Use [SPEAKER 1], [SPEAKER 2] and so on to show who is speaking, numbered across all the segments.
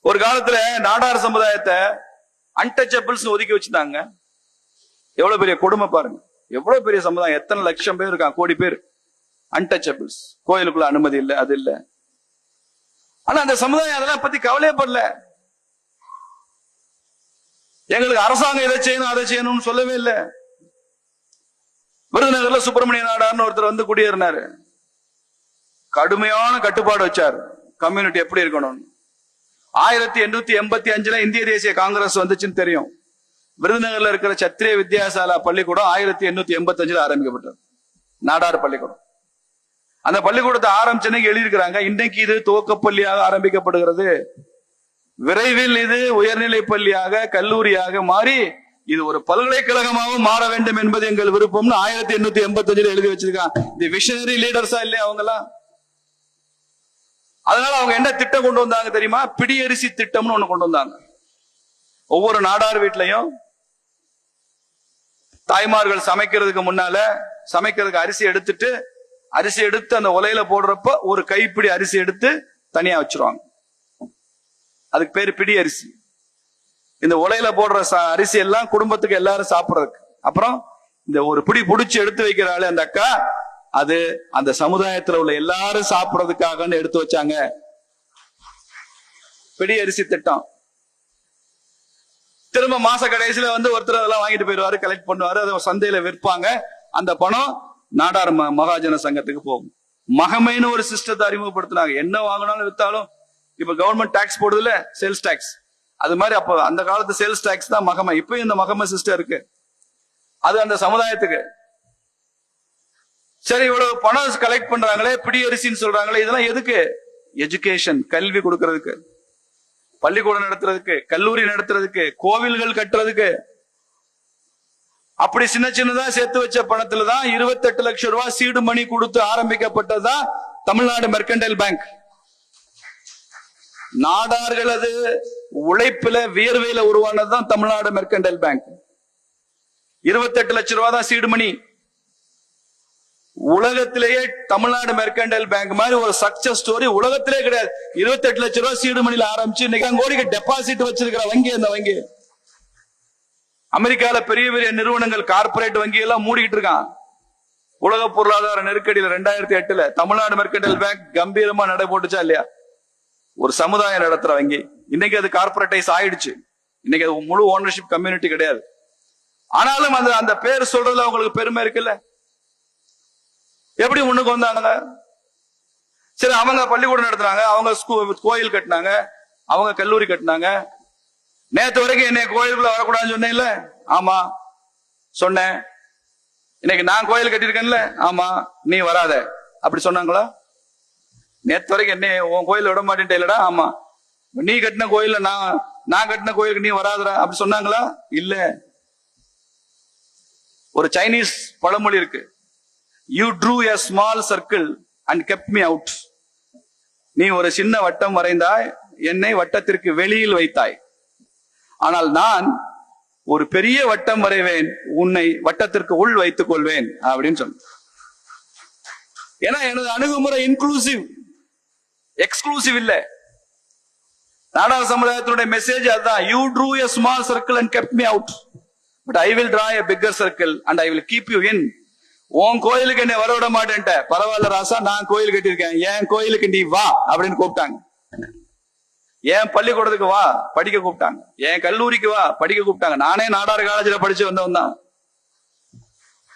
[SPEAKER 1] ஒரு காலத்துல நாடார் சமுதாயத்தை அன்டச்சபிள்ஸ் ஒதுக்கி வச்சிருந்தாங்க. எவ்வளவு பெரிய கொடுமை பாருங்க. எவ்வளவு பெரிய சமுதாயம், எத்தனை லட்சம் பேர் இருக்காங்க, கோடி பேர் அன்டச்சபிள்ஸ். கோயிலுக்குள்ள அனுமதி இல்லை, அது இல்லை. ஆனா அந்த சமுதாயம் அதெல்லாம் பத்தி கவலையப்படல. எங்களுக்கு அரசாங்கம் இதை செய்யணும் அதை செய்யணும்னு சொல்லவே இல்லை. விருதுநகர்ல சுப்பிரமணிய நாடார்னு ஒருத்தர் வந்து குடியேறினாரு. கடுமையான கட்டுப்பாடு வச்சார், கம்யூனிட்டி எப்படி இருக்கணும். 1885 இந்திய தேசிய காங்கிரஸ் வந்துச்சுன்னு தெரியும். விருதுநகர்ல இருக்கிற சத்திரிய வித்யாசாலா பள்ளிக்கூடம் 1885 ஆரம்பிக்கப்பட்டது, நாடார் பள்ளிக்கூடம். அந்த பள்ளிக்கூடத்தை ஆரம்பிச்சு எழுதியிருக்கிறாங்க, இன்னைக்கு இது துவக்கப்பள்ளியாக ஆரம்பிக்கப்படுகிறது, விரைவில் இது உயர்நிலை பள்ளியாக கல்லூரியாக மாறி இது ஒரு பல்கலைக்கழகமாகவும் மாற வேண்டும் என்பது எங்கள் விருப்பம்னு 1885 எழுதி வச்சிருக்காங்க. தி விஷனரி லீடர்ஸா இல்லையா அவங்கெல்லாம்? அதனால அவங்க என்ன திட்டம் கொண்டு வந்தாங்க தெரியுமா? பிடியரிசி திட்டம்னு ஒண்ணு கொண்டு வந்தாங்க. ஒவ்வொரு நாடார் வீட்லயும் தாய்மார்கள் சமைக்கிறதுக்கு முன்னால சமைக்கிறதுக்கு அரிசி எடுத்து அந்த உலையில போடுறப்ப ஒரு கைப்பிடி அரிசி எடுத்து தனியா வச்சிருவாங்க. அதுக்கு பேரு பிடி அரிசி. இந்த உலையில போடுற அரிசி எல்லாம் குடும்பத்துக்கு எல்லாரும் சாப்பிடுறதுக்கு. அப்புறம் இந்த ஒரு பிடி புடிச்சு எடுத்து வைக்கிறாள் அந்த அக்கா, அது அந்த சமுதாயத்துல உள்ள எல்லாரும் சாப்பிடுறதுக்காக எடுத்து வச்சாங்க. பிடி அரிசி திட்டம். திரும்ப மாச கடைசியில வந்து ஒருத்தர் அதெல்லாம் வாங்கிட்டு போயிடுவாரு, கலெக்ட் பண்ணுவாரு, அதை சந்தையில விற்பாங்க. அந்த பணம் நாடார் மகாஜன சங்கத்துக்கு போகும். மகமைன்னு ஒரு சிஸ்டத்தை அறிமுகப்படுத்தினாங்க. என்ன வாங்கினாலும் வித்தாலும் இப்ப கவர்மெண்ட் டாக்ஸ் போடுதுல, சேல்ஸ் டாக்ஸ், அது மாதிரி அப்ப அந்த காலத்து சேல்ஸ் டாக்ஸ் தான் மகமை. இப்பயும் இந்த மகமை சிஸ்டம் இருக்கு, அது அந்த சமுதாயத்துக்கு. சரி, இவ்வளவு பணம் கலெக்ட் பண்றாங்களே, பிடி அரிசின்னு சொல்றாங்களே, இதெல்லாம் எதுக்கு? எஜுகேஷன், கல்வி கொடுக்கறதுக்கு, பள்ளிக்கூடம் நடத்துறதுக்கு, கல்லூரி நடத்துறதுக்கு, கோவில்கள் கட்டுறதுக்கு. அப்படி சின்ன சின்னதா சேர்த்து வச்ச பணத்துல தான் 28 லட்சம் ரூபாய் சீடு மணி கொடுத்து ஆரம்பிக்கப்பட்டதுதான் தமிழ்நாடு மெர்கன்டைல் பேங்க். நாடார்களது உழைப்புல வியர்வையில உருவானதுதான் தமிழ்நாடு மெர்கன்டைல் பேங்க். 28 லட்சம் ரூபாய் தான் சீடு மணி. உலகத்திலேயே தமிழ்நாடு மெர்கன்டைல் பேங்க் மாதிரி ஒரு சக்சஸ் ஸ்டோரி உலகத்திலே கிடையாது. 28 லட்சம் ரூபாய் சீடு மணியில ஆரம்பிச்சு இன்னைக்கு கோடிக்கு டெபாசிட் வச்சிருக்கிற வங்கி அந்த வங்கி. அமெரிக்கால பெரிய பெரிய நிறுவனங்கள், கார்பரேட் வங்கி எல்லாம் மூடிக்கிட்டு இருக்கான். உலக பொருளாதார நெருக்கடியில 2008 தமிழ்நாடு மெர்கன்டைல் பேங்க் கம்பீரமா நடை போட்டுச்சா இல்லையா? ஒரு சமுதாயம் நடத்துற வங்கி. இன்னைக்கு அது கார்பரேட்டைஸ் ஆயிடுச்சு. இன்னைக்கு அது முழு ஓனர்ஷிப் கம்யூனிட்டி கிடையாது. ஆனாலும் அந்த பேர் சொல்றதுல அவங்களுக்கு பெருமை இருக்குல்ல. எப்படி முன்னுக்கு வந்தாங்க? சரி, அவங்க பள்ளிக்கூடம் நடத்துறாங்க, அவங்க கோயில் கட்டினாங்க, அவங்க கல்லூரி கட்டினாங்க. நேத்து வரைக்கும் என்னை கோயிலுக்குள்ள வரக்கூடாதுன்னு சொன்னேன் இல்ல? ஆமா சொன்னேன். இன்னைக்கு நான் கோயில் கட்டியிருக்கேன்ல? ஆமா, நீ வராத அப்படி சொன்னாங்களா? நேத்து வரைக்கும் என்ன உன் கோயில் விட மாட்டேன் இல்லடா? ஆமா. நீ கட்டின கோயில்ல நான் கட்டின கோயிலுக்கு நீ வராதடா அப்படி சொன்னாங்களா? இல்ல. ஒரு சைனீஸ் பழமொழி இருக்கு, you drew a small circle and kept me out. நீ ஒரு சின்ன வட்டம் வரைந்தாய், என்னை வட்டத்திற்கு வெளியில் வைத்தாய். ஆனால் நான் ஒரு பெரிய வட்டம் வரைவேன், உன்னை வட்டத்திற்கு உள் வைத்துக் கொள்வேன் அப்படின்னு சொன்ன. ஏன்னா எனது அணுகுமுறை இன்க்ளூசிவ், எக்ஸ்க்ளூசிவ் இல்ல. நாடார் சமுதாயத்தினுடைய மெசேஜ் அதுதான். You drew a small circle and kept me out, but I will draw a bigger circle and I will keep you in. உன் கோயிலுக்கு என்ன வரவிட மாட்டேன்ட்ட, பரவாயில்ல ராசா, நான் கோயில் கட்டியிருக்கேன், என் கோயிலுக்கு நீ வா அப்படின்னு கூப்பிட்டாங்க. என் பள்ளிக்கூடத்துக்கு வா படிக்க கூப்பிட்டாங்க, என் கல்லூரிக்கு வா படிக்க கூப்பிட்டாங்க. நானே நாடார் காலேஜில் படிச்சு வந்தவன் தான்.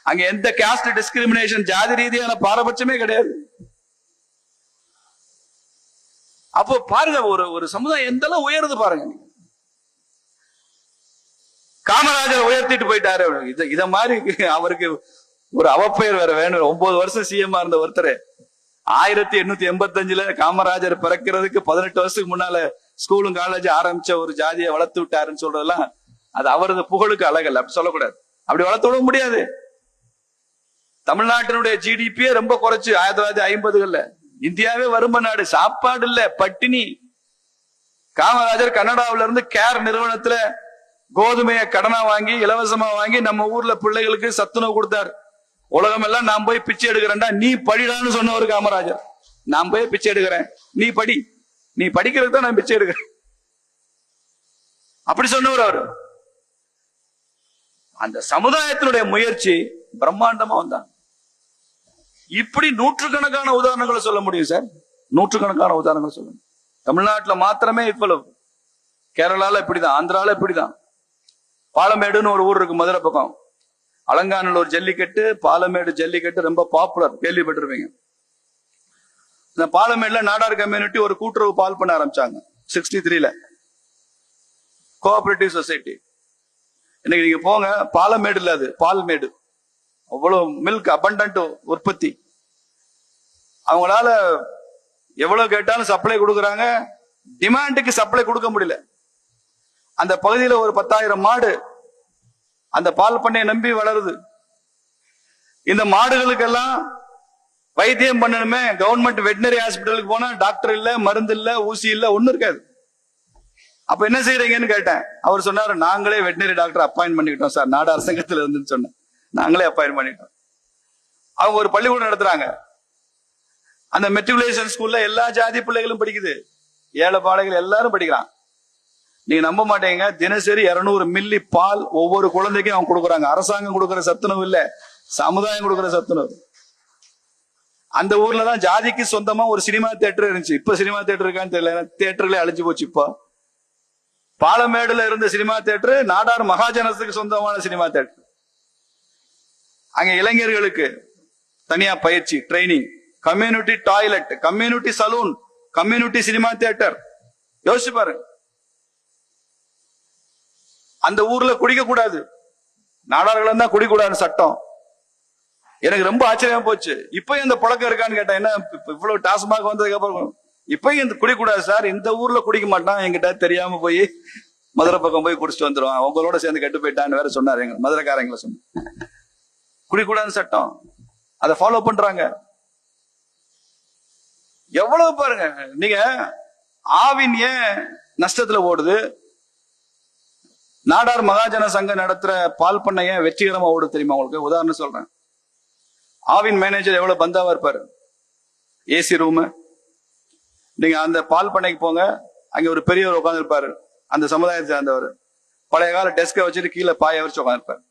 [SPEAKER 1] அங்க எந்த காஸ்ட் டிஸ்கிரிமினேஷன், ஜாதி ரீதியான பாரபட்சமே கிடையாது. அப்போ பாருங்க, ஒரு சமுதாயம் எந்த அளவு உயருது பாருங்க. காமராஜர் உயர்த்திட்டு போயிட்டாரு. இத மாதிரி அவருக்கு ஒரு அவப்பெயர் வேற வேணும். 9 வருஷம் சிஎம் இருந்த ஒருத்தர் 1885 காமராஜர் பிறக்கிறதுக்கு 18 வருஷத்துக்கு முன்னால ஸ்கூலும் காலேஜ் ஆரம்பிச்ச ஒரு ஜாதியை வளர்த்து விட்டாருன்னு சொல்றதெல்லாம் அது அவரது புகழுக்கு அழகல்ல. அப்படி சொல்லக்கூடாது, அப்படி வளர்த்து விட முடியாது. தமிழ்நாட்டினுடைய ஜிடிபியே ரொம்ப குறைச்சு 1950கள்ல. இந்தியாவே வறுமை நாடு, சாப்பாடு இல்ல, பட்டினி. காமராஜர் கனடாவில இருந்து கேர் நிறுவனத்துல கோதுமையை கடனா வாங்கி இலவசமா வாங்கி நம்ம ஊர்ல பிள்ளைகளுக்கு சத்துணவு கொடுத்தாரு. உலகம் எல்லாம் நான் போய் பிச்சை எடுக்கிறேன்டா, நீ படிடான்னு சொன்ன ஒரு காமராஜர். நான் போய் பிச்சை எடுக்கிறேன், நீ படி, நீ படிக்கிறதுக்கு தான் நான் பிச்சை எடுக்கிறேன். அப்படி சொன்னவர் அவரு. அந்த சமுதாயத்தினுடைய முயற்சி பிரம்மாண்டமா வந்தாங்க. இப்படி நூற்றுக்கணக்கான உதாரணங்களை சொல்ல முடியும் சார், நூற்றுக்கணக்கான உதாரணங்கள் சொல்ல முடியும். தமிழ்நாட்டுல மாத்திரமே இவ்வளவு, கேரளால இப்படிதான், ஆந்திரால இப்படிதான். பாலமேடுன்னு ஒரு ஊர் இருக்கு மதுரை பக்கம், அலங்கானில் ஒரு ஜல்லிக்கட்டு, பாலமேடு ஜல்லிக்கட்டு ரொம்ப பாப்புலர், கேள்விப்பட்டிருப்பீங்க. இந்த பாலமேடுல நாடார் கம்யூனிட்டி ஒரு கூட்டுறவு பால் பண்ண ஆரம்பிச்சாங்க 63ல, கோஆபரேட்டிவ் சொசைட்டி. இன்னைக்கு நீங்க போங்க, பாலமேடு இல்ல, அது பால்மேடு. அவ்வளவு மில்க் அபண்டன்ட் உற்பத்தி. அவங்களால எவ்வளவு கேட்டாலும் சப்ளை கொடுக்கறாங்க, டிமாண்டுக்கு சப்ளை கொடுக்க முடியல. அந்த பகுதியில ஒரு 10,000 மாடு அந்த பால் பண்ணையை நம்பி வளருது. இந்த மாடுகளுக்கெல்லாம் வைத்தியம் பண்ணணுமே, கவர்மெண்ட் வெட்டினரி ஹாஸ்பிட்டலுக்கு போனா டாக்டர் இல்ல, மருந்து இல்ல, ஊசி இல்ல, ஒண்ணு இருக்காது. அப்ப என்ன செய்யறீங்கன்னு கேட்டேன். அவர் சொன்னாரு, நாங்களே வெட்டினரி டாக்டர் அப்பாயின்ட் பண்ணிக்கிட்டோம் சார், நாடு அரசாங்கத்துல இருந்துன்னு சொன்னேன். நாங்களே அப்பாயின்ட் பண்ணிட்டோம். அவங்க ஒரு பள்ளிக்கூடம் நடத்துறாங்க. அந்த மெட்ரிகுலேஷன் ஸ்கூல்ல எல்லா ஜாதி பிள்ளைகளும் படிக்குது, ஏழை பாளைகள் எல்லாரும் படிக்கிறான். நீங்க நம்ப மாட்டீங்க, தினசரி 200 மில்லி பால் ஒவ்வொரு குழந்தைக்கும் அவங்க கொடுக்குறாங்க. அரசாங்கம் கொடுக்கிற சத்துணவு இல்ல, சமுதாயம் கொடுக்கிற சத்துணவு. அந்த ஊர்ல தான் ஜாதிக்கு சொந்தமா ஒரு சினிமா தியேட்டர் இருந்துச்சு. இப்ப சினிமா தியேட்டர் இருக்கான்னு தெரியல, தியேட்டர்களே அழிஞ்சு போச்சு. இப்ப பாலமேடுல இருந்த சினிமா தியேட்டர் நாடார் மகாஜனத்துக்கு சொந்தமான சினிமா தியேட்டர். அங்க இளைஞர்களுக்கு தனியா பயிற்சி, training, community toilet, community saloon, community cinema theatre. யோசிச்சு பாருங்க. அந்த ஊர்ல குடிக்க கூடாது, நாடார்கள் தான் குடிக்கூடாது சட்டம். எனக்கு ரொம்ப ஆச்சரியமா போச்சு. இப்பயும் இந்த பழக்கம் இருக்கான்னு கேட்டேன். என்ன இவ்வளவு டாஸ்மாக் வந்ததுக்கு அப்புறம் இப்பயும் இந்த குடிக்கூடாது சார், இந்த ஊர்ல குடிக்க மாட்டான், என்கிட்ட தெரியாம போய் மதுரை பக்கம் போய் குடிச்சிட்டு வந்துருவான், உங்களோட சேர்ந்து கெட்டு போயிட்டான்னு வேற சொன்னாரு. எங்க மதுரைக்காரங்களை சொன்ன குடிக்கூடாது சட்டம், அதை ஃபாலோ பண்றாங்க. எவ்வளவு பாருங்க நீங்க. ஆவின் ஏன் நஷ்டத்துல ஓடுது? நாடார் மகாஜன சங்கம் நடத்துற பால் பண்ணை ஏன் வெற்றிகரமா ஓடுது தெரியுமா உங்களுக்கு? உதாரணம் சொல்றேன். ஆவின் மேனேஜர் எவ்வளவு பந்தாவா இருப்பாரு, ஏசி ரூம். நீங்க அந்த பால் பண்ணைக்கு போங்க, அங்க ஒரு பெரியவர் உட்கார்ந்து இருப்பாரு, அந்த சமுதாயத்தை சேர்ந்தவர். பழைய கால டெஸ்கை வச்சுட்டு கீழே பாய வச்சு உட்காந்துருப்பாரு.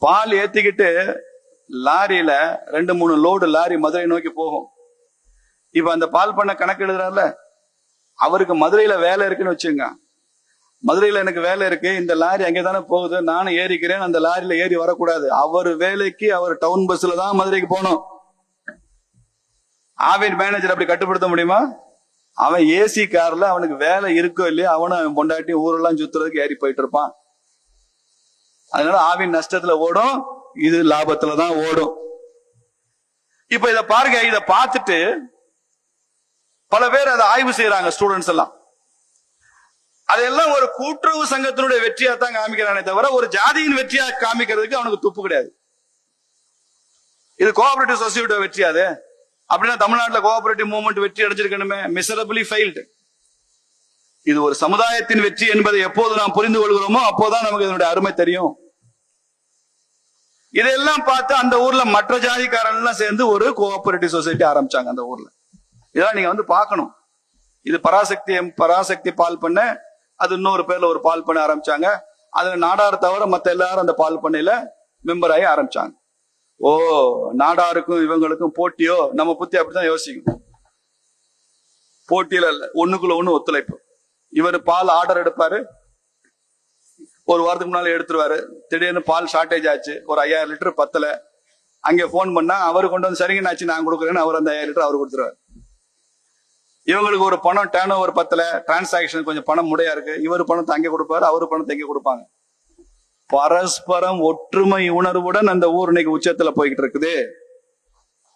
[SPEAKER 1] பால் ஏத்திக்கிட்டு லாரியில 2-3 லோடு லாரி மதுரை நோக்கி போகும். இப்ப அந்த பால் பண்ண கணக்கு எழுதுறாருல, அவருக்கு மதுரையில வேலை இருக்குன்னு வச்சுங்க. மதுரையில எனக்கு வேலை இருக்கு, இந்த லாரி அங்கேதானே போகுது, நானும் ஏறிக்கிறேன், அந்த லாரியில ஏறி வரக்கூடாது. அவர் வேலைக்கு அவர் டவுன் பஸ்ல தான் மதுரைக்கு போகணும். ஆவின் மேனேஜர் அப்படி கட்டுப்படுத்த முடியுமா? அவன் ஏசி கார்ல அவனுக்கு வேலை இருக்கோ இல்லையா, அவனும் பொண்டாட்டி ஊரெல்லாம் சுத்துறதுக்கு ஏறி போயிட்டு இருப்பான். அதனால ஆவின் நஷ்டத்துல ஓடும், இது லாபத்துலதான் ஓடும். இப்ப இத பாருங்க, இத பார்த்துட்டு பல பேர் அதை ஆய்வு செய்யறாங்க, ஸ்டூடெண்ட்ஸ் எல்லாம். அதெல்லாம் ஒரு கூட்டுறவு சங்கத்தினுடைய வெற்றியா தான் காமிக்கிறானே தவிர ஒரு ஜாதியின் வெற்றியா காமிக்கிறதுக்கு அவனுக்கு துப்பு கிடையாது. இது கோஆபரேட்டிவ் சொசைட்டியோட வெற்றியாது. அப்படின்னா தமிழ்நாட்டில் கோஆபரேட்டிவ் மூவ்மெண்ட் வெற்றி அடைஞ்சிருக்கணுமே, மிசரபிளி ஃபெயில்டு. இது ஒரு சமுதாயத்தின் வெற்றி என்பதை எப்போது நாம் புரிந்து கொள்கிறோமோ அப்போதான் நமக்கு இதனுடைய அருமை தெரியும். இதெல்லாம் பார்த்து அந்த ஊர்ல மற்ற ஜாதிக்காரன் சேர்ந்து ஒரு கோஆபரேட்டிவ் சொசைட்டி ஆரம்பிச்சாங்க அந்த ஊர்ல. இதெல்லாம் நீங்க வந்து பார்க்கணும். இது பராசக்தி பால் பண்ண, அது இன்னொரு பேர்ல ஒரு பால் பண்ண ஆரம்பிச்சாங்க. அதுல நாடார் தவிர மத்த எல்லாரும் அந்த பால் பண்ணையில மெம்பர் ஆகி ஆரம்பிச்சாங்க. ஓ, நாடாருக்கும் இவங்களுக்கும் போட்டியோ? நம்ம புத்தி அப்படித்தான் யோசிக்கும். போட்டியில இல்ல, ஒண்ணுக்குள்ள ஒண்ணு ஒத்துழைப்பு. இவர் பால் ஆர்டர் எடுப்பாரு, ஒரு வாரத்துக்கு முன்னால எடுத்துருவாரு. திடீர்னு பால் ஷார்டேஜ் ஆச்சு, ஒரு 5000 லிட்டர் பத்தல. அங்க போன் பண்ணா அவரு கொண்டு வந்து சரிங்க ஆச்சு நான் கொடுக்குறேன்னு அவர் அந்த 5000 லிட்டர் அவரு கொடுத்துருவாரு. இவங்களுக்கு ஒரு பணம் டேர்ன் ஓவர் பத்தல, டிரான்சாக்சன் கொஞ்சம் பணம் முடையா இருக்கு, இவர் பணத்தை அங்கே கொடுப்பாரு, அவரு பணத்தை இங்கே கொடுப்பாங்க. பரஸ்பரம் ஒற்றுமை உணர்வுடன் அந்த ஊர் இன்னைக்கு உச்சத்துல போய்கிட்டு இருக்குது.